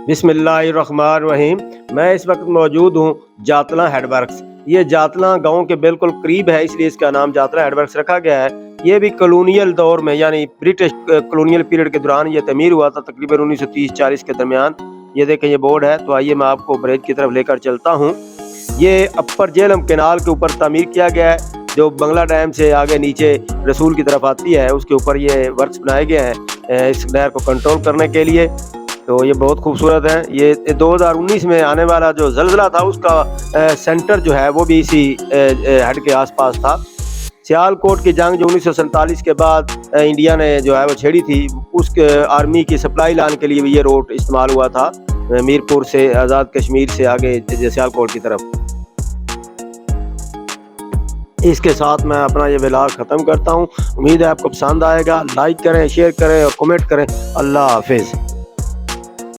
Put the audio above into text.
بسم اللہ الرحمن الرحیم۔ میں اس وقت موجود ہوں جاتلاں ہیڈ ورکس۔ یہ جاتلاں گاؤں کے بالکل قریب ہے، اس لیے اس کا نام جاتلاں ہیڈ ورکس رکھا گیا ہے۔ یہ بھی کلونیل دور میں یعنی برٹش کلونیل پیریڈ کے دوران یہ تعمیر ہوا تھا، تقریباً 1930-40 کے درمیان۔ یہ دیکھیں یہ بورڈ ہے، تو آئیے میں آپ کو بریج کی طرف لے کر چلتا ہوں۔ یہ اپر جہلم کینال کے اوپر تعمیر کیا گیا ہے، جو بنگلہ ڈیم سے آگے نیچے رسول کی طرف آتی ہے، اس کے اوپر یہ ورکس بنائے گئے ہیں اس نہر کو کنٹرول کرنے کے لیے۔ تو یہ بہت خوبصورت ہے۔ یہ 2019 میں آنے والا جو زلزلہ تھا اس کا سینٹر جو ہے وہ بھی اسی ہیڈ کے آس پاس تھا۔ سیال کوٹ کی جنگ جو 1947 کے بعد انڈیا نے جو ہے وہ چھیڑی تھی، اس کے آرمی کی سپلائی لانے کے لیے بھی یہ روڈ استعمال ہوا تھا، میرپور سے آزاد کشمیر سے آگے سیال کوٹ کی طرف۔ اس کے ساتھ میں اپنا یہ ولاگ ختم کرتا ہوں۔ امید ہے آپ کو پسند آئے گا۔ لائک کریں، شیئر کریں اور کمنٹ کریں۔ اللہ حافظ۔